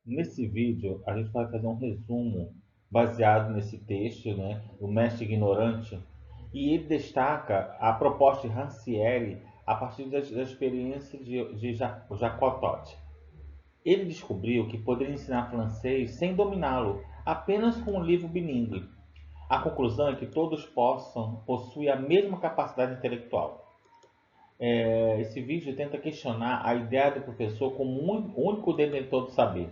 Nesse vídeo, a gente vai fazer um resumo baseado nesse texto, né, O Mestre Ignorante, e ele destaca a proposta de Rancière a partir da experiência de Jacques Todt. Ele descobriu que poderia ensinar francês sem dominá-lo, apenas com um livro bilíngue. A conclusão é que todos possam possuir a mesma capacidade intelectual. Esse vídeo tenta questionar a ideia do professor como um único detentor do saber.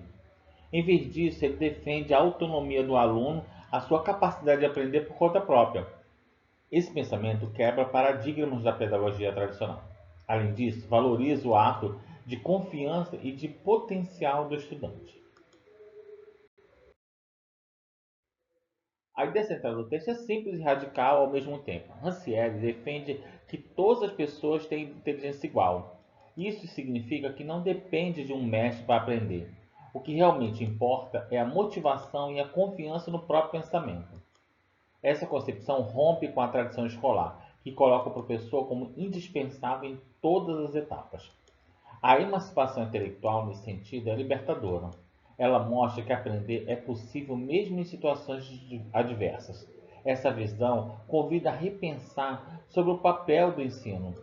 Em vez disso, ele defende a autonomia do aluno, a sua capacidade de aprender por conta própria. Esse pensamento quebra paradigmas da pedagogia tradicional. Além disso, valoriza o ato de confiança e de potencial do estudante. A ideia central do texto é simples e radical ao mesmo tempo. Rancière defende que todas as pessoas têm inteligência igual. Isso significa que não depende de um mestre para aprender. O que realmente importa é a motivação e a confiança no próprio pensamento. Essa concepção rompe com a tradição escolar, que coloca o professor como indispensável em todas as etapas. A emancipação intelectual, nesse sentido, é libertadora. Ela mostra que aprender é possível mesmo em situações adversas. Essa visão convida a repensar sobre o papel do ensino.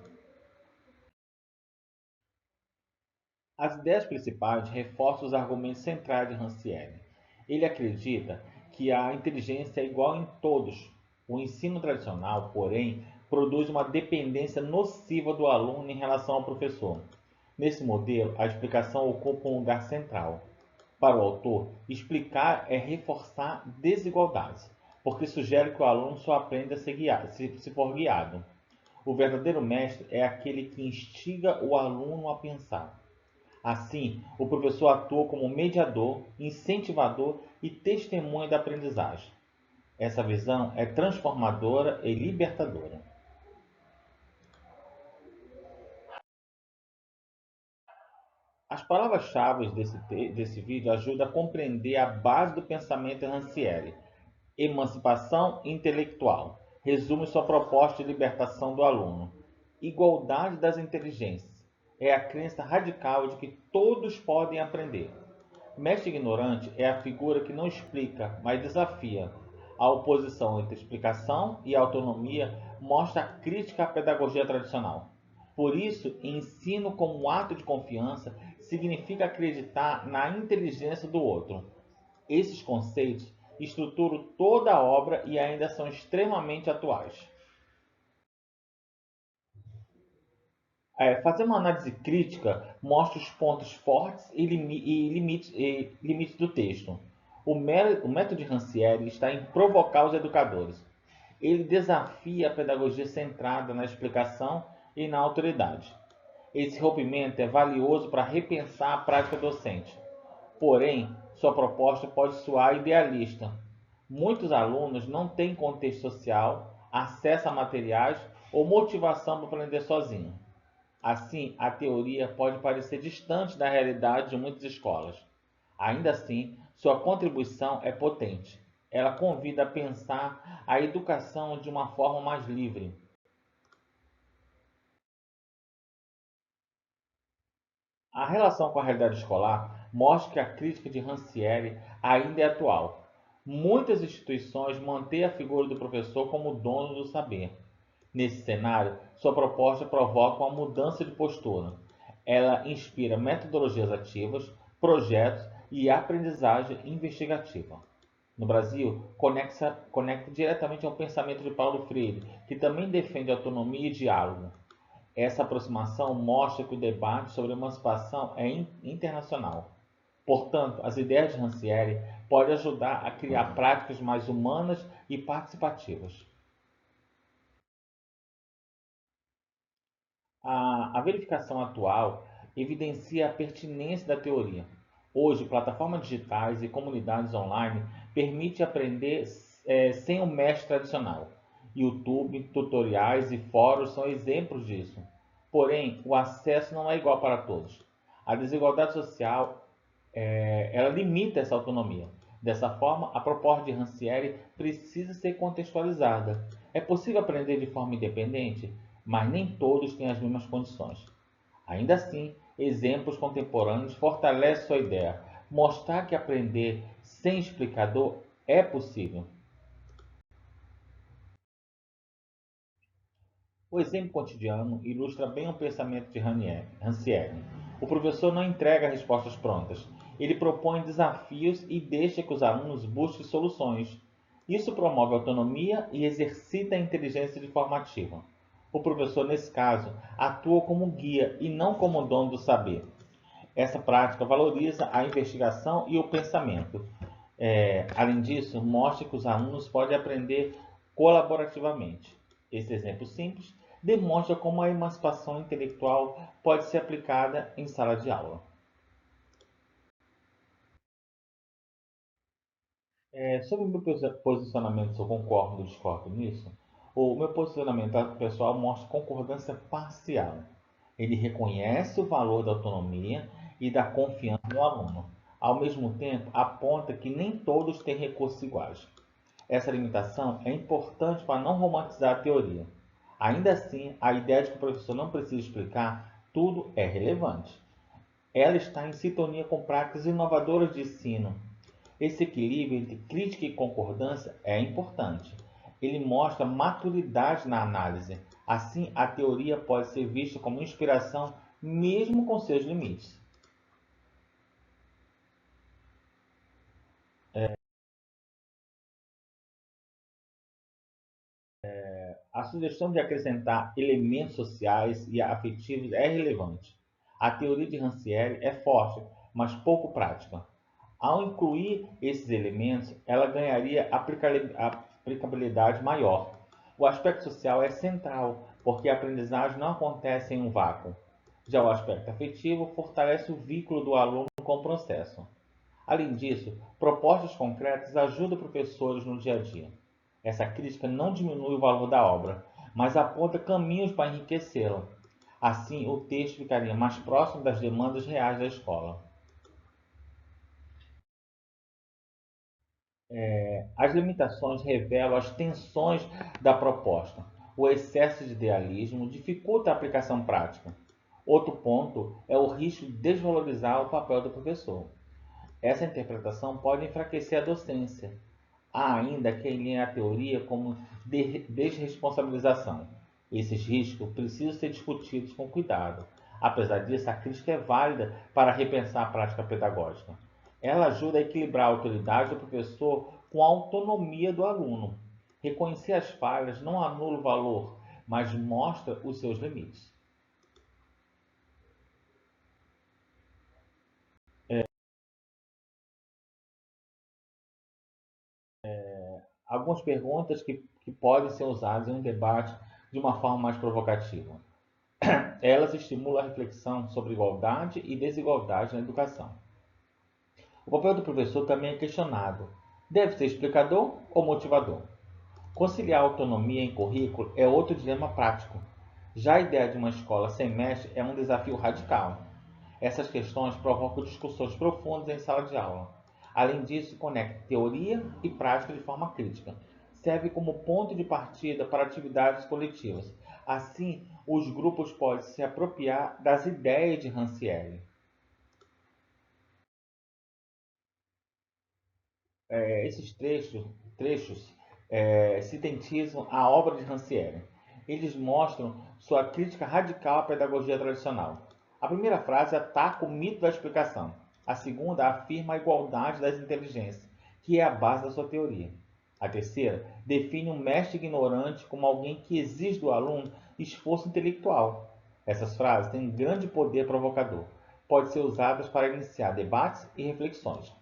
As ideias principais reforçam os argumentos centrais de Rancière. Ele acredita que a inteligência é igual em todos. O ensino tradicional, porém, produz uma dependência nociva do aluno em relação ao professor. Nesse modelo, a explicação ocupa um lugar central. Para o autor, explicar é reforçar desigualdades, porque sugere que o aluno só aprende a ser guiado, se for guiado. O verdadeiro mestre é aquele que instiga o aluno a pensar. Assim, o professor atua como mediador, incentivador e testemunha da aprendizagem. Essa visão é transformadora e libertadora. As palavras-chave desse vídeo ajudam a compreender a base do pensamento Rancière. Emancipação intelectual. Resume sua proposta de libertação do aluno. Igualdade das inteligências. É a crença radical de que todos podem aprender. Mestre ignorante é a figura que não explica, mas desafia. A oposição entre explicação e autonomia mostra a crítica à pedagogia tradicional. Por isso, ensino como um ato de confiança significa acreditar na inteligência do outro. Esses conceitos estruturam toda a obra e ainda são extremamente atuais. Fazer uma análise crítica mostra os pontos fortes e limites do texto. O método de Rancière está em provocar os educadores. Ele desafia a pedagogia centrada na explicação e na autoridade. Esse rompimento é valioso para repensar a prática docente. Porém, sua proposta pode soar idealista. Muitos alunos não têm contexto social, acesso a materiais ou motivação para aprender sozinho. Assim, a teoria pode parecer distante da realidade de muitas escolas. Ainda assim, sua contribuição é potente. Ela convida a pensar a educação de uma forma mais livre. A relação com a realidade escolar mostra que a crítica de Rancière ainda é atual. Muitas instituições mantêm a figura do professor como dono do saber. Nesse cenário, sua proposta provoca uma mudança de postura. Ela inspira metodologias ativas, projetos e aprendizagem investigativa. No Brasil, conecta diretamente ao pensamento de Paulo Freire, que também defende autonomia e diálogo. Essa aproximação mostra que o debate sobre emancipação é internacional. Portanto, as ideias de Rancière podem ajudar a criar práticas mais humanas e participativas. A verificação atual evidencia a pertinência da teoria. Hoje, plataformas digitais e comunidades online permitem aprender sem o mestre tradicional. YouTube, tutoriais e fóruns são exemplos disso. Porém, o acesso não é igual para todos. A desigualdade social ela limita essa autonomia. Dessa forma, a proposta de Rancière precisa ser contextualizada. É possível aprender de forma independente? mas nem todos têm as mesmas condições. Ainda assim, exemplos contemporâneos fortalecem sua ideia, mostrar que aprender sem explicador é possível. O exemplo cotidiano ilustra bem o pensamento de Rancière. O professor não entrega respostas prontas. Ele propõe desafios e deixa que os alunos busquem soluções. Isso promove autonomia e exercita a inteligência formativa. O professor, nesse caso, atua como guia e não como dono do saber. Essa prática valoriza a investigação e o pensamento. Além disso, mostra que os alunos podem aprender colaborativamente. Esse exemplo simples demonstra como a emancipação intelectual pode ser aplicada em sala de aula. Sobre o meu posicionamento, se eu concordo ou discordo nisso, o meu posicionamento pessoal mostra concordância parcial. Ele reconhece o valor da autonomia e da confiança no aluno. Ao mesmo tempo, aponta que nem todos têm recursos iguais. Essa limitação é importante para não romantizar a teoria. Ainda assim, a ideia de que o professor não precisa explicar tudo é relevante. Ela está em sintonia com práticas inovadoras de ensino. Esse equilíbrio entre crítica e concordância é importante. Ele mostra maturidade na análise. Assim, a teoria pode ser vista como inspiração, mesmo com seus limites. A sugestão de acrescentar elementos sociais e afetivos é relevante. A teoria de Rancière é forte, mas pouco prática. Ao incluir esses elementos, ela ganharia aplicabilidade maior. O aspecto social é central, porque a aprendizagem não acontece em um vácuo. Já o aspecto afetivo fortalece o vínculo do aluno com o processo. Além disso, propostas concretas ajudam professores no dia a dia. Essa crítica não diminui o valor da obra, mas aponta caminhos para enriquecê-la. Assim, o texto ficaria mais próximo das demandas reais da escola. As limitações revelam as tensões da proposta. O excesso de idealismo dificulta a aplicação prática. Outro ponto é o risco de desvalorizar o papel do professor. Essa interpretação pode enfraquecer a docência. Há ainda quem leia a teoria como desresponsabilização. Esses riscos precisam ser discutidos com cuidado. Apesar disso, a crítica é válida para repensar a prática pedagógica. Ela ajuda a equilibrar a autoridade do professor com a autonomia do aluno. Reconhecer as falhas não anula o valor, mas mostra os seus limites. Algumas perguntas que podem ser usadas em um debate de uma forma mais provocativa. Elas estimulam a reflexão sobre igualdade e desigualdade na educação. O papel do professor também é questionado. Deve ser explicador ou motivador? Conciliar autonomia em currículo é outro dilema prático. Já a ideia de uma escola sem mestre é um desafio radical. Essas questões provocam discussões profundas em sala de aula. Além disso, conecta teoria e prática de forma crítica. Serve como ponto de partida para atividades coletivas. Assim, os grupos podem se apropriar das ideias de Rancière. Esses trechos sintetizam a obra de Rancière. Eles mostram sua crítica radical à pedagogia tradicional. A primeira frase ataca o mito da explicação. A segunda afirma a igualdade das inteligências, que é a base da sua teoria. A terceira define um mestre ignorante como alguém que exige do aluno esforço intelectual. Essas frases têm grande poder provocador. Podem ser usadas para iniciar debates e reflexões.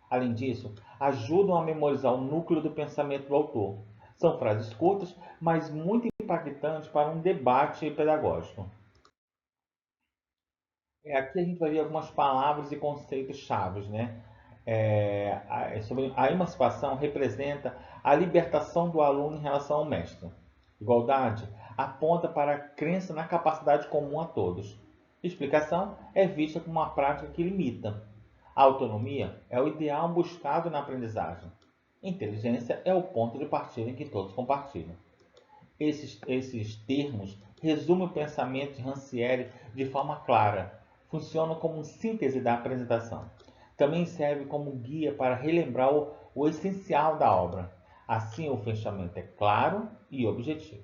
Além disso, ajudam a memorizar o núcleo do pensamento do autor. São frases curtas, mas muito impactantes para um debate pedagógico. Aqui a gente vai ver algumas palavras e conceitos chaves, né? Sobre a emancipação representa a libertação do aluno em relação ao mestre. Igualdade aponta para a crença na capacidade comum a todos. Explicação é vista como uma prática que limita. A autonomia é o ideal buscado na aprendizagem. Inteligência é o ponto de partida em que todos compartilham. Esses termos resume o pensamento de Rancière de forma clara, funciona como síntese da apresentação. Também serve como guia para relembrar o essencial da obra. Assim, o fechamento é claro e objetivo.